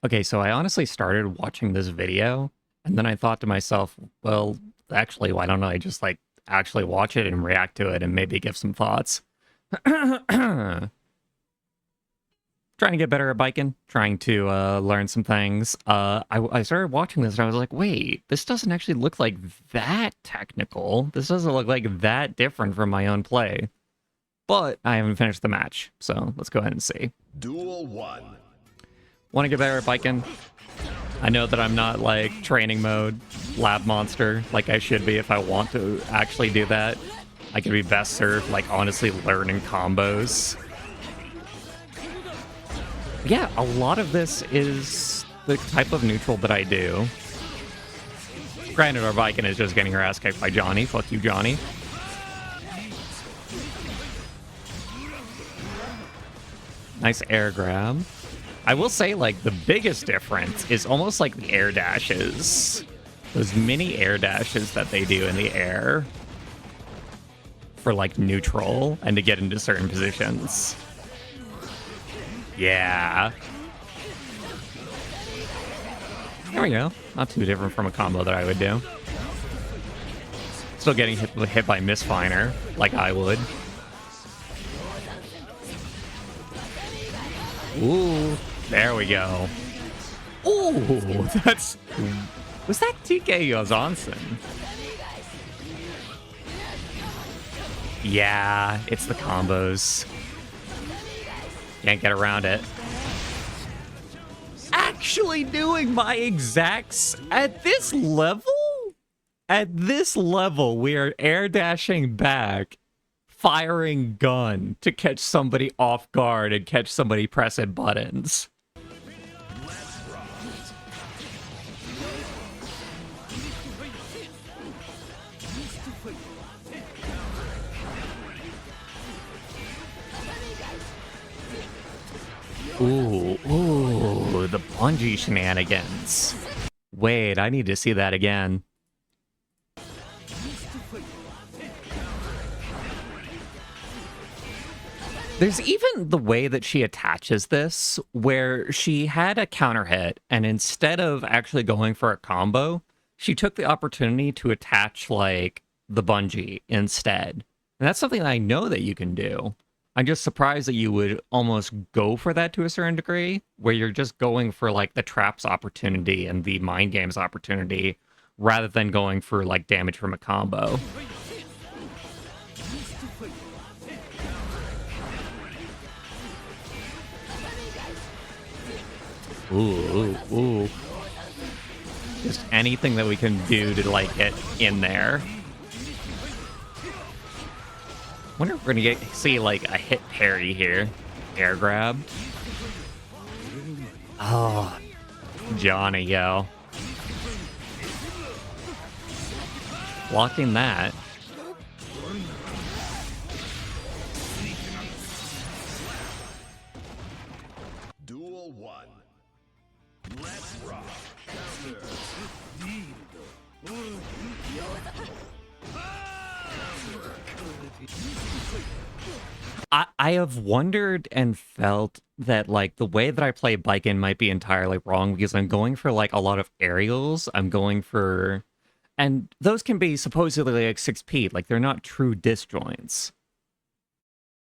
Okay, so I honestly started watching this video, and then I thought to myself, well, actually, why don't I just like actually watch it and react to it and maybe give some thoughts? Trying to get better at biking, trying to learn some things. I started watching this and I was like, wait, this doesn't actually look like that technical. This doesn't look like that different from my own play. But I haven't finished the match, so let's go ahead and see. Duel 1. Want to get better at biking? I know that I'm not like training mode, lab monster, like I should be if I want to actually do that. I could be best served like honestly learning combos. Yeah, a lot of this is the type of neutral that I do. Granted, our Baiken is just getting her ass kicked by Johnny. Fuck you, Johnny. Nice air grab. I will say, like, the biggest difference is almost like the air dashes. Those mini air dashes that they do in the air for, like, neutral and to get into certain positions. Yeah. There we go. Not too different from a combo that I would do. Still getting hit by Misfiner, like I would. Ooh, there we go. Ooh, that's... Was that TK Johansson? Yeah, it's the combos. Can't get around it. Actually doing my exacts at this level? At this level, we are air dashing back, firing gun to catch somebody off guard and catch somebody pressing buttons. Ooh, the bungee shenanigans. Wait, I need to see that again. There's even the way that she attaches this, where she had a counter hit, and instead of actually going for a combo, she took the opportunity to attach, like, the bungee instead. And that's something that I know that you can do. I'm just surprised that you would almost go for that to a certain degree, where you're just going for, like, the traps opportunity and the mind games opportunity, rather than going for, like, damage from a combo. Ooh. Just anything that we can do to, like, get in there. Wonder if we're gonna see, like, a hit parry here. Air grab. Oh, Johnny, yo. Blocking that. Duel 1. Let's rock. I have wondered and felt that, like, the way that I play Baiken might be entirely wrong because I'm going for, like, a lot of aerials. I'm going for... And those can be supposedly, like, 6P. Like, they're not true disjoints.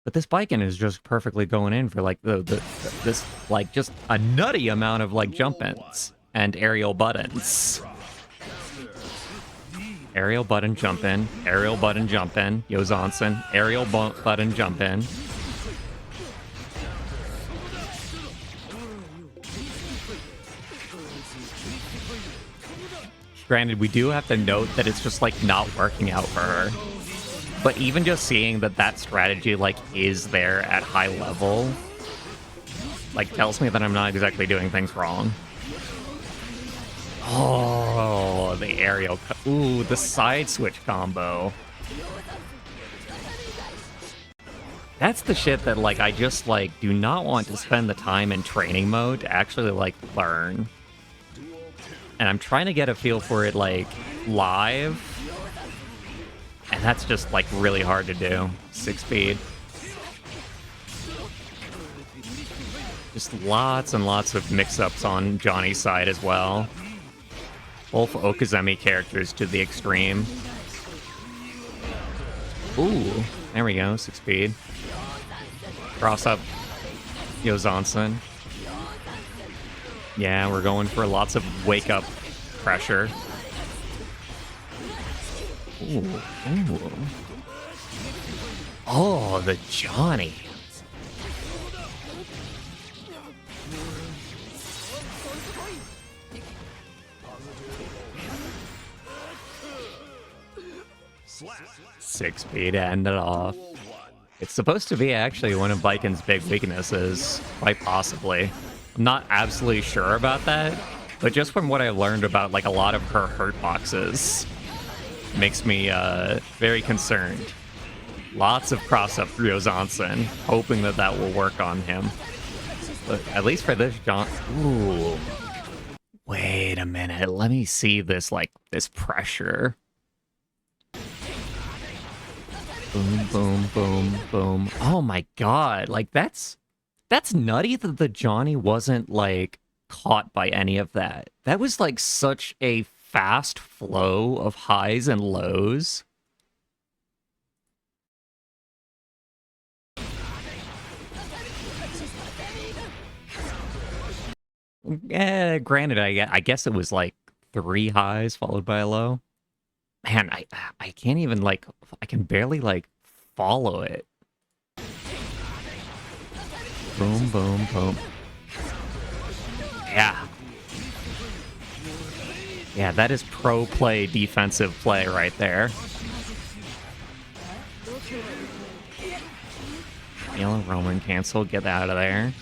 But this Baiken is just perfectly going in for, like, this, like, just a nutty amount of, like, jump-ins and aerial buttons. Aerial button jump in, aerial button jump in, Johansson, aerial button jump in. Granted, we do have to note that it's just, like, not working out for her. But even just seeing that that strategy, like, is there at high level, like, tells me that I'm not exactly doing things wrong. Oh, the aerial... Ooh, the side switch combo. That's the shit that, like, I just, like, do not want to spend the time in training mode to actually, like, learn. And I'm trying to get a feel for it, like, live. And that's just, like, really hard to do. 6 speed. Just lots and lots of mix-ups on Johnny's side as well. Both Okazemi characters to the extreme. Ooh, there we go, 6 speed. Cross up Yozansen. Yeah, we're going for lots of wake-up pressure. Ooh, ooh. Oh, the Johnny. Slap. 6 speed to end it off. It's supposed to be actually one of Baiken's big weaknesses, quite possibly. I'm not absolutely sure about that, but just from what I learned about like a lot of her hurt boxes, makes me very concerned. Lots of cross-up Ryozansen, hoping that that will work on him. But at least for this John... Ooh. Wait a minute, let me see this, like, this pressure. Boom, boom, boom, boom. Oh my god, like, that's nutty that the Johnny wasn't, like, caught by any of that. That was, like, such a fast flow of highs and lows. Yeah, granted, I guess it was like 3 highs followed by a low. Man, I can't even like I can barely like follow it. Boom, boom, boom. Yeah. Yeah, that is pro play, defensive play right there. Yellow Roman cancel, get out of there.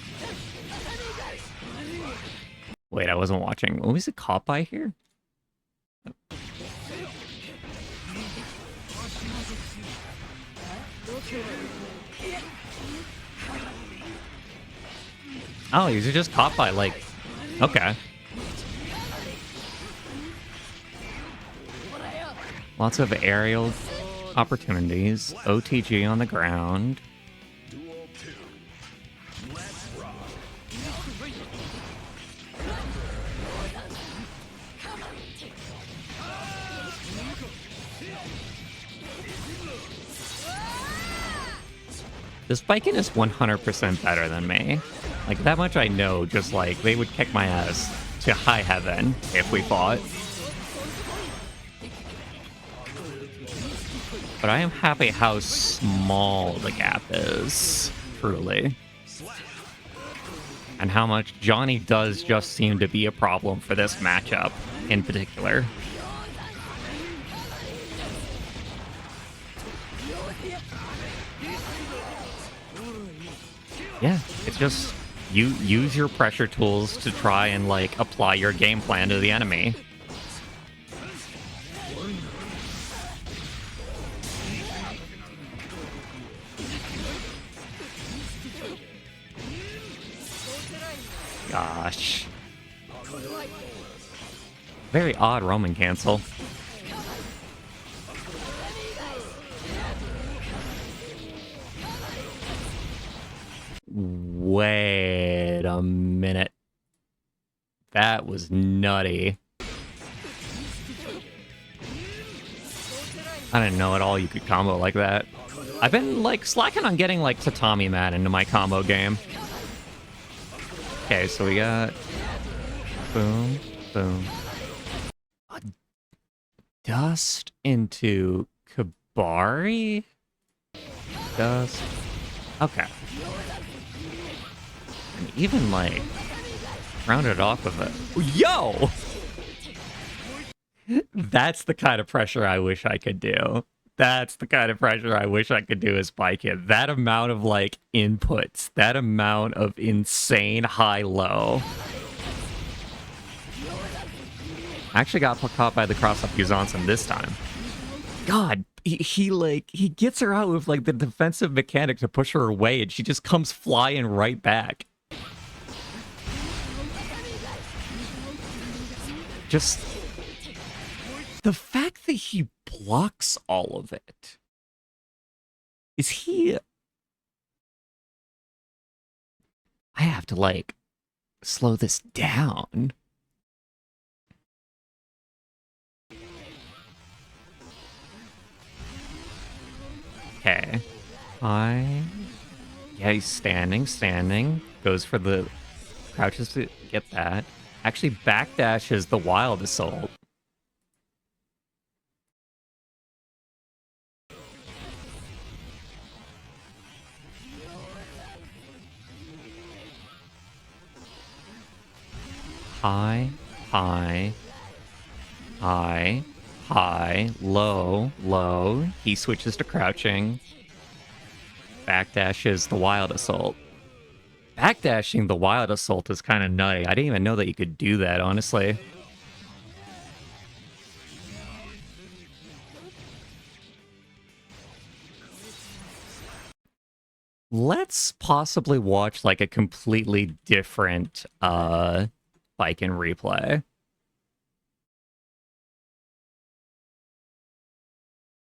Wait, I wasn't watching. What was it caught by here? Oh, these are just caught by, like... Okay. Lots of aerial opportunities. OTG on the ground. Duel 2. Let's rock. This Baiken is 100% better than me. Like, that much I know, just like, they would kick my ass to high heaven if we fought. But I am happy how small the gap is, truly. And how much Johnny does just seem to be a problem for this matchup in particular. Yeah, it's just you use your pressure tools to try and like apply your game plan to the enemy. Gosh. Very odd Roman cancel. Wait a minute. That was nutty. I didn't know at all you could combo like that. I've been like slacking on getting like Tatami Mat into my combo game. Okay, so we got boom, boom. A dust into Kabari? Dust. Okay. And even like rounded off with a yo! That's the kind of pressure I wish I could do. That's the kind of pressure I wish I could do as Baiken. That amount of like inputs, that amount of insane high-low. I actually got caught by the cross-up Yuzansen this time. God, he gets her out with like the defensive mechanic to push her away, and she just comes flying right back. Just the fact that he blocks all of it. Is he I have to, like, slow this down. Okay. Yeah, he's standing. Goes for the crouches to get that. Actually, backdashes the Wild Assault. High, high, high, high, low, low. He switches to crouching. Backdashes the Wild Assault. Backdashing the Wild Assault is kind of nutty. I didn't even know that you could do that, honestly. Let's possibly watch like a completely different Baiken replay.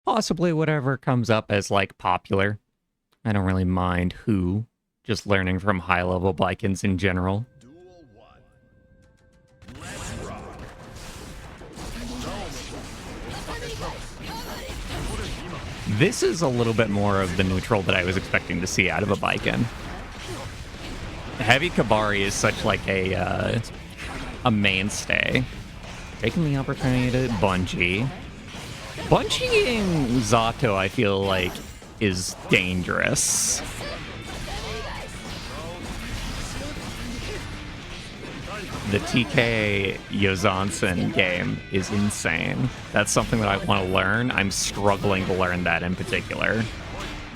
Possibly whatever comes up as like popular. I don't really mind who. Just learning from high level Baikens in general. Duel 1. Let's rock. This is a little bit more of the neutral that I was expecting to see out of a Baiken. Heavy Kabari is such like a mainstay. Taking the opportunity to bungee. Bungeeing Zato, I feel like, is dangerous. The TK Yozansen game is insane. That's something that I want to learn. I'm struggling to learn that in particular.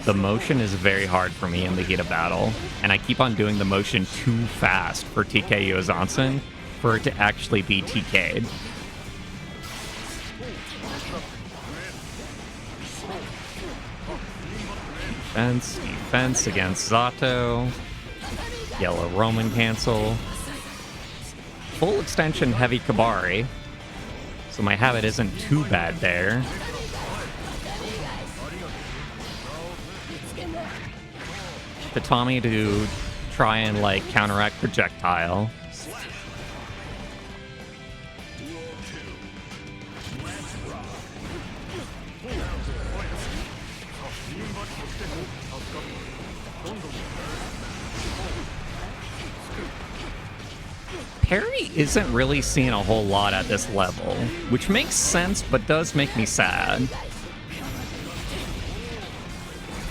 The motion is very hard for me in the heat of battle, and I keep on doing the motion too fast for TK Yozansen for it to actually be TK'd. Defense against Zato. Yellow Roman cancel. Full extension heavy Kabari. So my habit isn't too bad there. Tatami to try and like counteract projectile. Parry isn't really seeing a whole lot at this level, which makes sense, but does make me sad.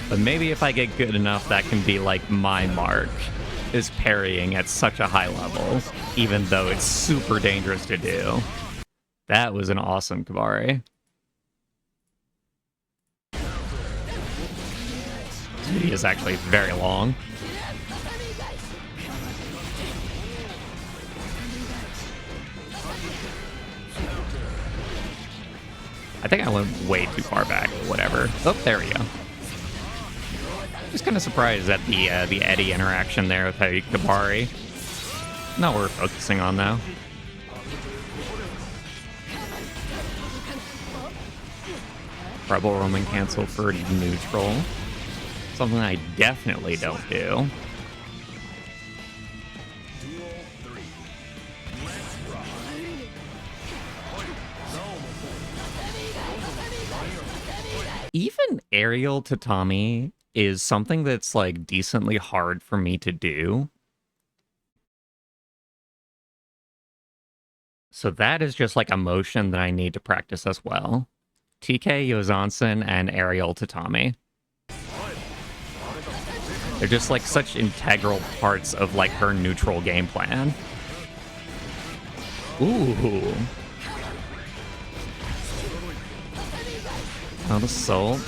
But maybe if I get good enough, that can be like my mark, is parrying at such a high level, even though it's super dangerous to do. That was an awesome Kabari. This video is actually very long. I think I went way too far back, but whatever. Oh, there we go. Just kind of surprised at the Eddie interaction there with Heavy Kabari. Not worth focusing on, though. Rebel Roman cancel for neutral. Something I definitely don't do. Even aerial tatami is something that's like decently hard for me to do. So that is just like a motion that I need to practice as well. TK Yozansen and aerial tatami. They're just like such integral parts of like her neutral game plan. Ooh. Not assault.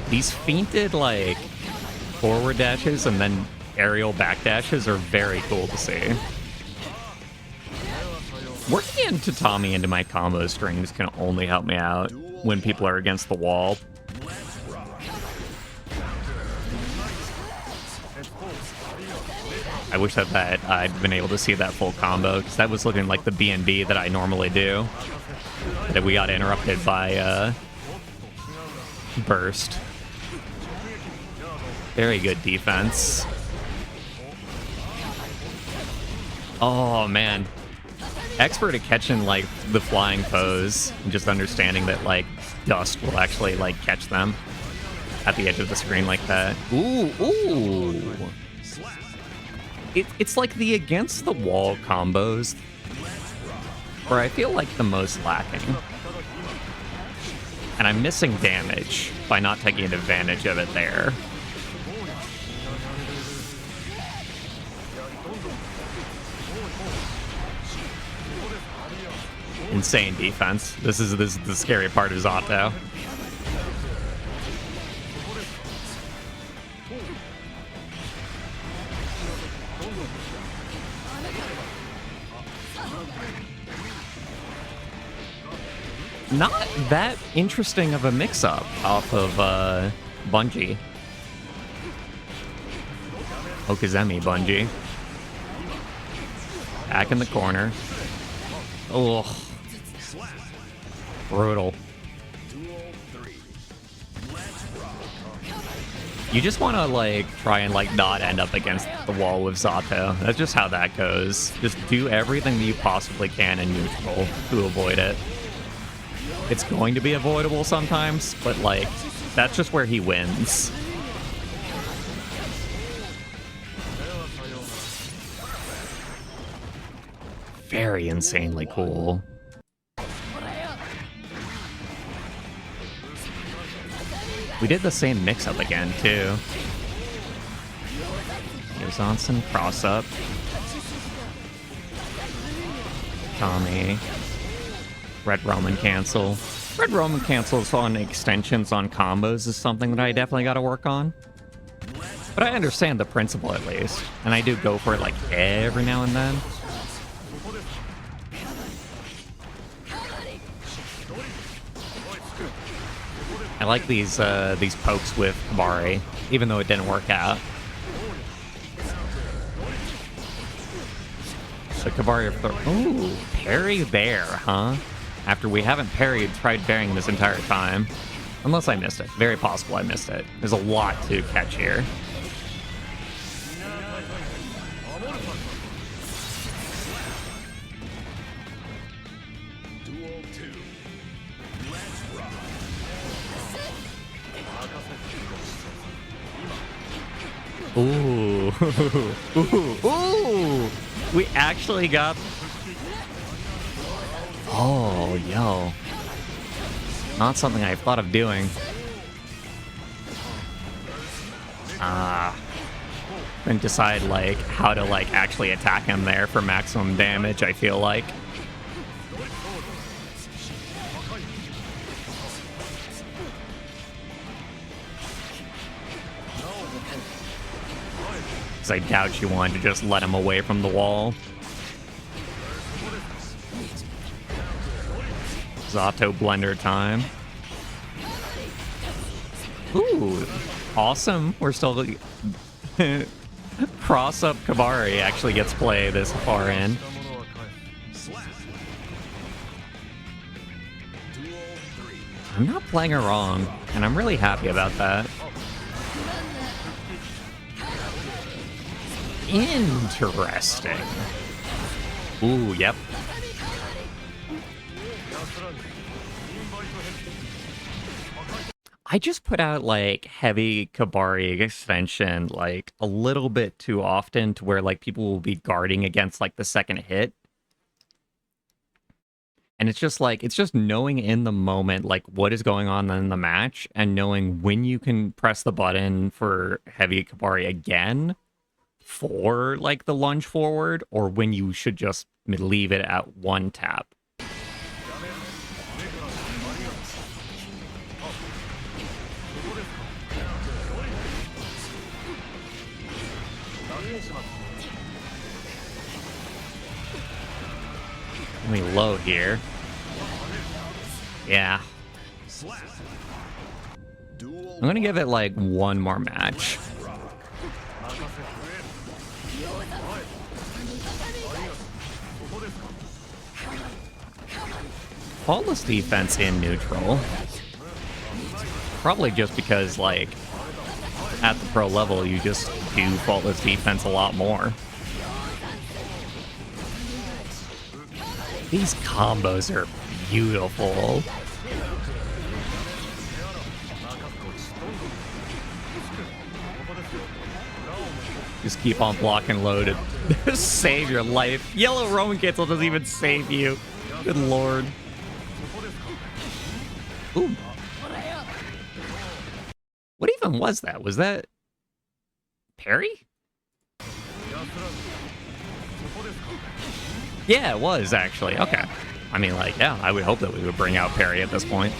These feinted like forward dashes and then aerial back dashes are very cool to see. Working in tatami into my combo strings can only help me out when people are against the wall. I wish that I'd been able to see that full combo, because that was looking like the BNB that I normally do. That we got interrupted by Burst. Very good defense. Oh, man. Expert at catching, like, the flying foes. And just understanding that, like, dust will actually, like, catch them at the edge of the screen like that. Ooh, ooh. It's like the against the wall combos where I feel like the most lacking. And I'm missing damage by not taking advantage of it there. Insane defense. This is the scary part of Zato. Not that interesting of a mix-up off of Bungie. Okazemi Bungie. Back in the corner. Oh. Brutal. You just want to, like, try and, like, not end up against the wall with Zato. That's just how that goes. Just do everything that you possibly can in neutral to avoid it. It's going to be avoidable sometimes, but, like, that's just where he wins. Very insanely cool. We did the same mix-up again, too. Here's on some cross-up. Tommy. Red Roman cancel. Red Roman cancels on extensions on combos is something that I definitely got to work on. But I understand the principle at least. And I do go for it like every now and then. I like these pokes with Kabari, even though it didn't work out. So Kabari, ooh, parry there, huh? After we haven't tried parrying this entire time. Unless I missed it. Very possible I missed it. There's a lot to catch here. Ooh. Ooh. Ooh. We actually got... Oh, yo. Not something I've thought of doing. And decide, like, how to, like, actually attack him there for maximum damage, I feel like. Because I doubt you wanted to just let him away from the wall. Zato blender time. Ooh, awesome. We're still... Cross-up Kabari actually gets play this far in. I'm not playing her wrong, and I'm really happy about that. Interesting. Ooh, yep. I just put out, like, heavy Kabari extension, like, a little bit too often to where, like, people will be guarding against, like, the second hit. And it's just, like, it's just knowing in the moment, like, what is going on in the match and knowing when you can press the button for heavy Kabari again for, like, the lunge forward or when you should just leave it at one tap. Let me load here. Yeah. I'm gonna give it like one more match. Faultless defense in neutral. Probably just because, like, at the pro level, you just do faultless defense a lot more. These combos are beautiful. Just keep on blocking loaded. Save your life. Yellow Roman Cancel doesn't even save you. Good lord. Ooh. What even was that? Was that parry? Yeah, it was actually. Okay. I mean, like, yeah, I would hope that we would bring out parry at this point.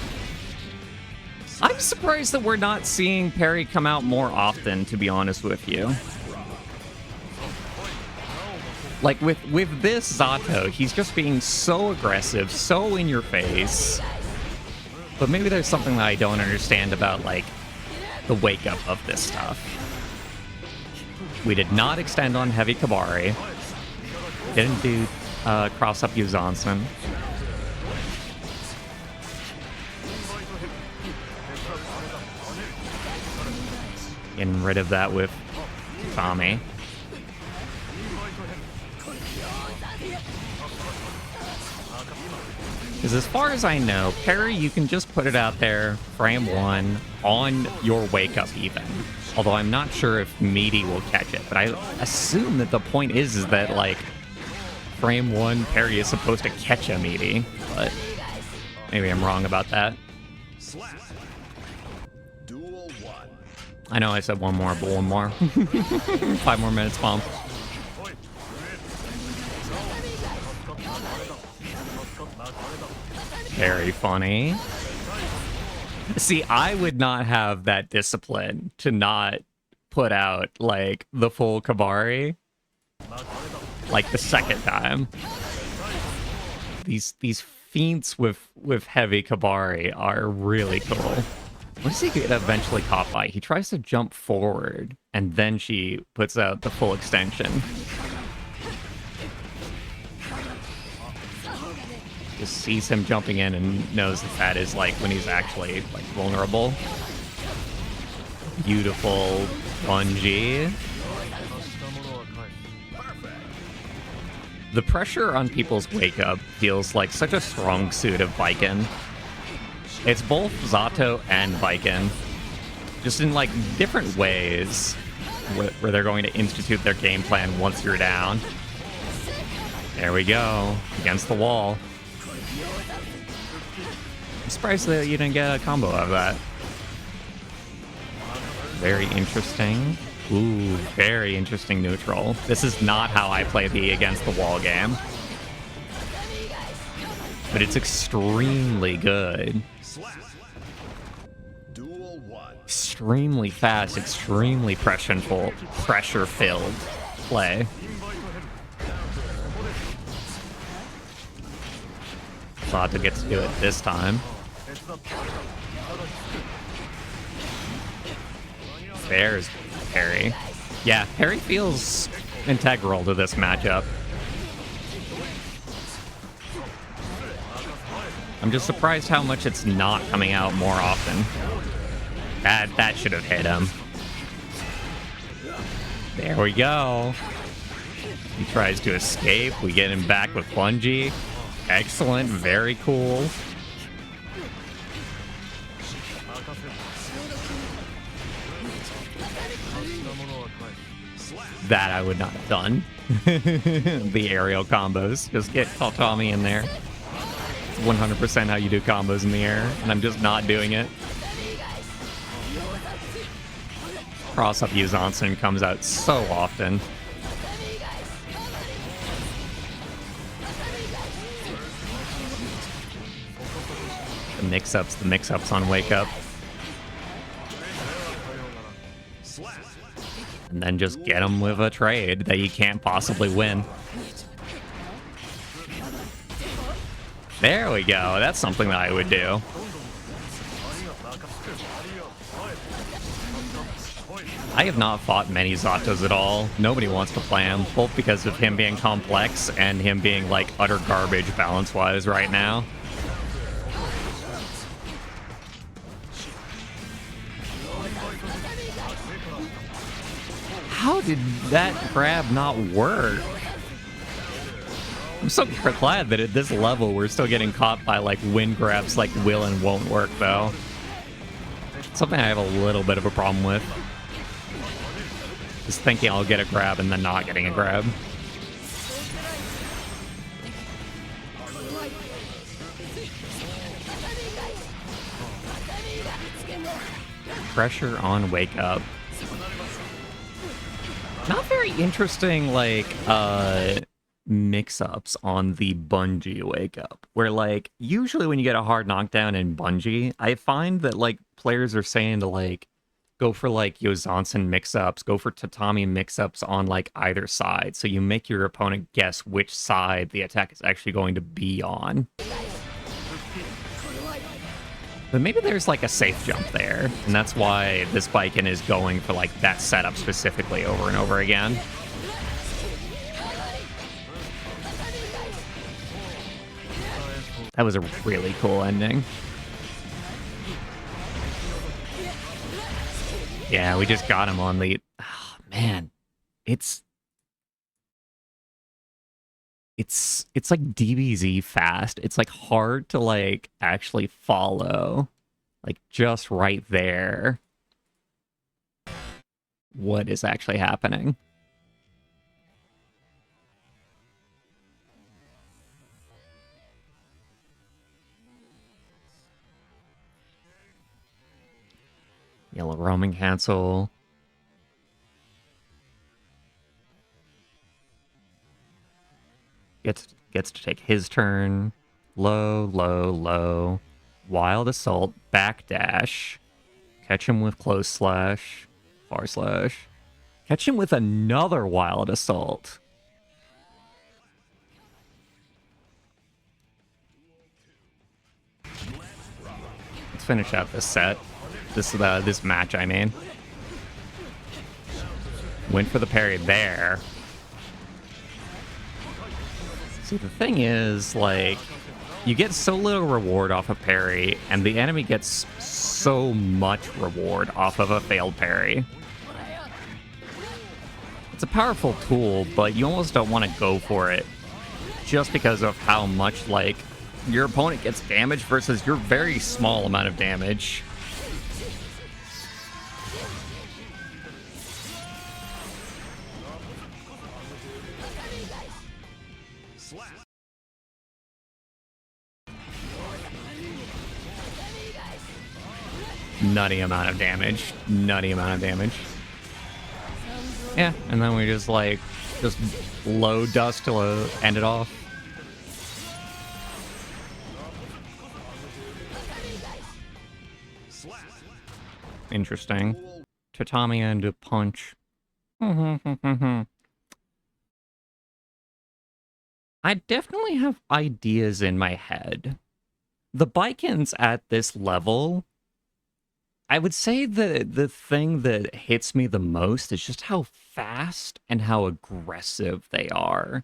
I'm surprised that we're not seeing parry come out more often, to be honest with you. Like, with this Zato, he's just being so aggressive, so in your face. But maybe there's something that I don't understand about, like, the wake-up of this stuff. We did not extend on Heavy Kabari. Didn't do cross-up Yuzansen. Getting rid of that with Tommy. Because as far as I know, parry, you can just put it out there, frame one, on your wake-up even. Although I'm not sure if Meaty will catch it. But I assume that the point is that, like, frame one, parry is supposed to catch a Meaty. But maybe I'm wrong about that. I know I said one more, but one more. 5 more minutes, bomb. Very funny. See, I would not have that discipline to not put out, like, the full Kabari, like, the second time. These feints with heavy Kabari are really cool. What does he get eventually caught by? He tries to jump forward, and then she puts out the full extension. Just sees him jumping in and knows that is, like, when he's actually, like, vulnerable. Beautiful bungee. The pressure on people's wake-up feels like such a strong suit of Baiken. It's both Zato and Baiken, just in, like, different ways where they're going to institute their game plan once you're down. There we go, against the wall. I'm surprised that you didn't get a combo out of that. Very interesting. Ooh, very interesting neutral. This is not how I play the against the wall game. But it's extremely good. Extremely fast, extremely pressure-filled play. Zato gets to do it this time. There's parry. Yeah, parry feels integral to this matchup. I'm just surprised how much it's not coming out more often. That should have hit him. There we go. He tries to escape. We get him back with bungee. Excellent. Very cool. That I would not have done. The aerial combos. Just get Tommy in there. It's 100% how you do combos in the air, and I'm just not doing it. Cross-up Yuzansen comes out so often. The mix-ups on Wake Up. And then just get him with a trade that you can't possibly win. There we go. That's something that I would do. I have not fought many Zatos at all. Nobody wants to play him, both because of him being complex and him being, like, utter garbage balance-wise right now. How did that grab not work? I'm so glad that at this level we're still getting caught by like wind grabs like will and won't work though. Something I have a little bit of a problem with. Just thinking I'll get a grab and then not getting a grab. Pressure on wake up. Not very interesting, like, mix-ups on the bungee wake up. Where, like, usually when you get a hard knockdown in bungee, I find that, like, players are saying to, like, go for, like, Yozansen mix-ups, go for tatami mix-ups on, like, either side. So you make your opponent guess which side the attack is actually going to be on. But maybe there's like a safe jump there, and that's why this Baiken is going for like that setup specifically over and over again. That was a really cool ending. Yeah, we just got him on the... Oh, man, it's like DBZ fast. It's like hard to like actually follow, like just right there, what is actually happening. Yellow roaming cancel. Gets to take his turn. Low, low, low. Wild assault, backdash. Catch him with close slash, far slash. Catch him with another wild assault. Let's finish out this set. This match, I mean. Went for the parry there. See, the thing is, like, you get so little reward off a parry, and the enemy gets so much reward off of a failed parry. It's a powerful tool, but you almost don't want to go for it just because of how much, like, your opponent gets damage versus your very small amount of damage. Nutty amount of damage. Nutty amount of damage. Yeah, and then we just low dust to end it off. Interesting. Tatami and a punch. I definitely have ideas in my head. The Baikens at this level, I would say the thing that hits me the most is just how fast and how aggressive they are.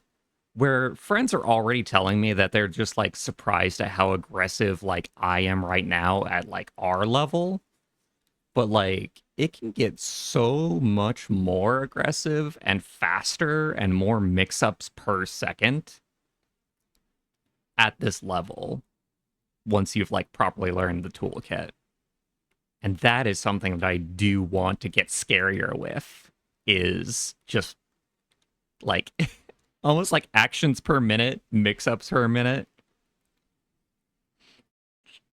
Where friends are already telling me that they're just like surprised at how aggressive like I am right now at like our level. But like it can get so much more aggressive and faster and more mix-ups per second at this level once you've like properly learned the toolkit. And that is something that I do want to get scarier with, is just like almost like actions per minute, mix-ups per minute.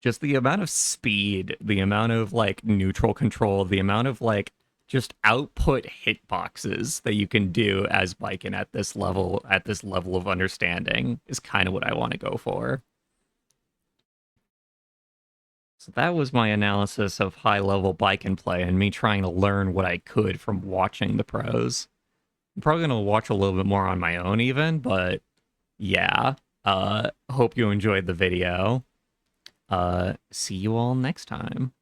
Just the amount of speed, the amount of like neutral control, the amount of like just output hitboxes that you can do as Baiken at this level of understanding is kind of what I want to go for. So that was my analysis of high-level Baiken play and me trying to learn what I could from watching the pros. I'm probably going to watch a little bit more on my own even, but yeah. Hope you enjoyed the video. See you all next time.